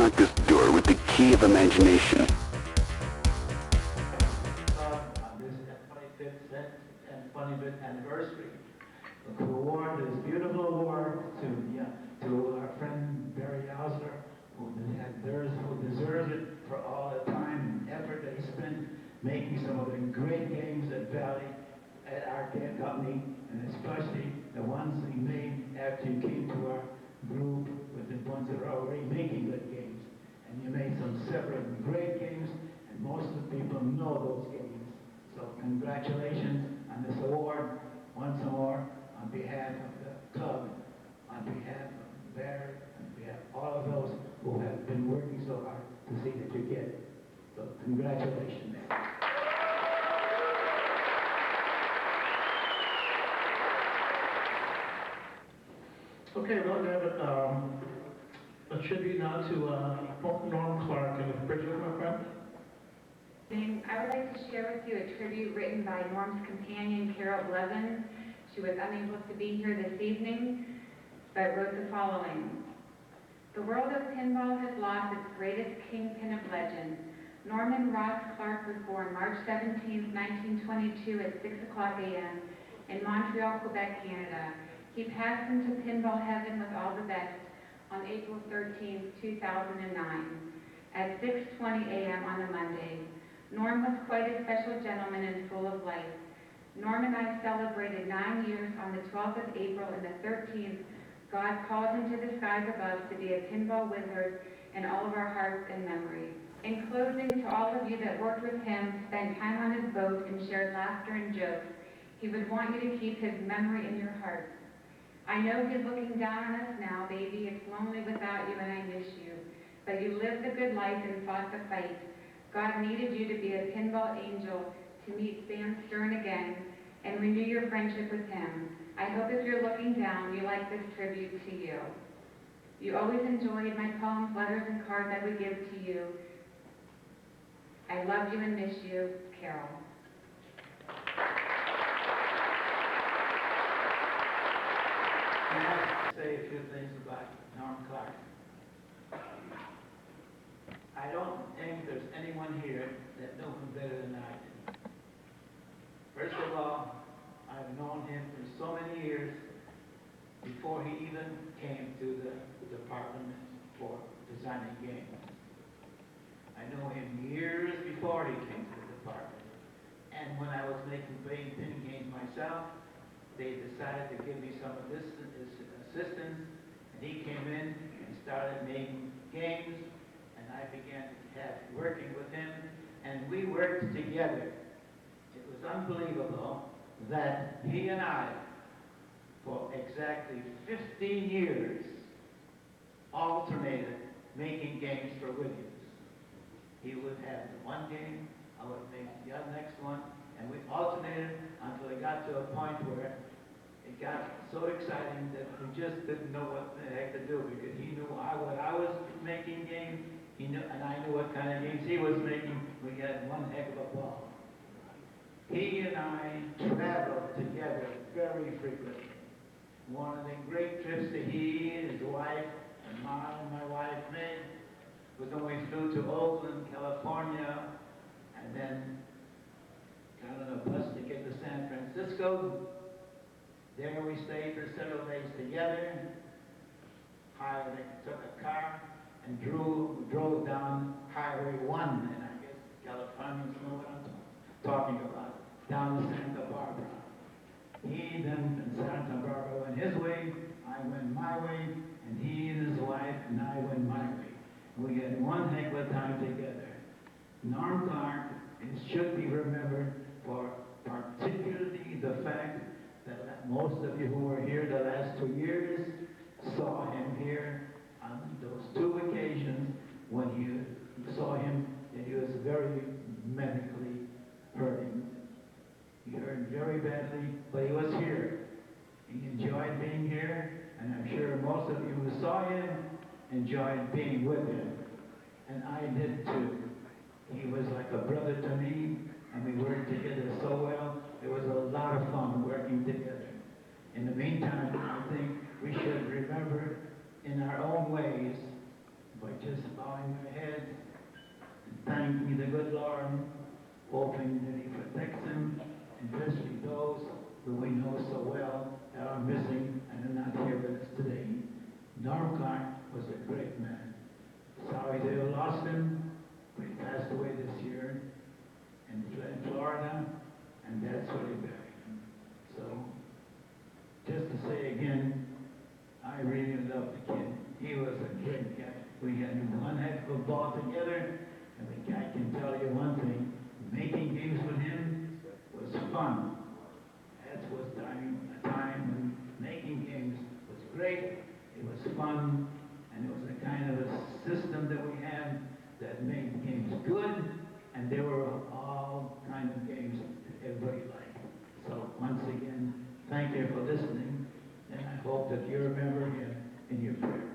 unlock this door with the key of imagination. On this 25th anniversary to award this beautiful award to our friend Barry Osler, who deserves it for all the time and effort that he spent making some of the great games at Valley, at our company, and especially the ones he made after you came to our group with the ones that are already making good games. And you made some several great games, and most of the people know those games. So congratulations on this award once more on behalf of the club, on behalf of Barry, on behalf of all of those who have been working so hard to see that you get it. So congratulations. Okay, well, I have a tribute now to Norm Clark and Bridget, my friend. I would like to share with you a tribute written by Norm's companion, Carol Blevins. She was unable to be here this evening, but wrote the following. The world of pinball has lost its greatest kingpin of legend. Norman Ross Clark was born March 17, 1922 at 6 o'clock a.m. in Montreal, Quebec, Canada. He passed into pinball heaven with all the best on April 13, 2009 at 6:20 a.m. on a Monday. Norm was quite a special gentleman and full of life. Norm and I celebrated 9 years on the 12th of April, and the 13th, God called him to the skies above to be a pinball wizard in all of our hearts and memories. In closing, to all of you that worked with him, spent time on his boat, and shared laughter and jokes, he would want you to keep his memory in your hearts. I know he's looking down on us now, baby. It's lonely without you, and I miss you. But you lived a good life and fought the fight. God needed you to be a pinball angel to meet Sam Stern again and renew your friendship with him. I hope if you're looking down, you like this tribute to you. You always enjoyed my poems, letters, and cards I would give to you. I love you and miss you, Carol. I have to say a few things about Norm Clark. I don't think there's anyone here that knows him better than I do. First of all, I've known him for so many years before he even came to the department for designing games. I know him years before he came to the department. And when I was making pin games myself, they decided to give me some of this assistance, and he came in and started making games, and I began working with him, and we worked together. It was unbelievable that he and I, for exactly 15 years, alternated making games for Williams. He would have one game, I would make the next one, and we alternated until it got to a point where it got so exciting that we just didn't know what the heck to do, because he knew what I was making games, he knew, and I knew what kind of games he was making. We had one heck of a ball. He and I traveled together very frequently. One of the great trips that he and his wife and my wife made was when we flew to Oakland, California, and then got on a bus to get to San Francisco. There we stayed for several days together. Took a car and drove down Highway 1, and I guess Californians know what I'm talking about, down to Santa Barbara. He then from Santa Barbara went his way, I went my way, and he and his wife and I went my way. We had one heck of a time together. Norm Clark should be remembered for particularly the fact that most of you who were here the last 2 years saw him here on those 2 occasions when you saw him, and he was very medically hurting. He hurt very badly, but he was here. He enjoyed being here, and I'm sure most of you who saw him enjoyed being with him. And I did too. He was like a brother to me, and we worked together so well. It was a lot of fun working together. In the meantime, I think we should remember in our own ways by just allowing hoping that he protects them, and especially those who we know so well that are missing and are not here with us today. Norm Clark was a great man. Sorry they have lost him, but he passed away this year in Florida, and that's where they buried him. So, just to say again, I really love the kid. He was a great guy. We had one heck of a ball together, and I can tell you one thing, making games with him was fun. That was a time when making games was great, it was fun, and it was a kind of a system that we had that made games good, and there were all kinds of games that everybody liked. So once again, thank you for listening, and I hope that you remember him in your prayers.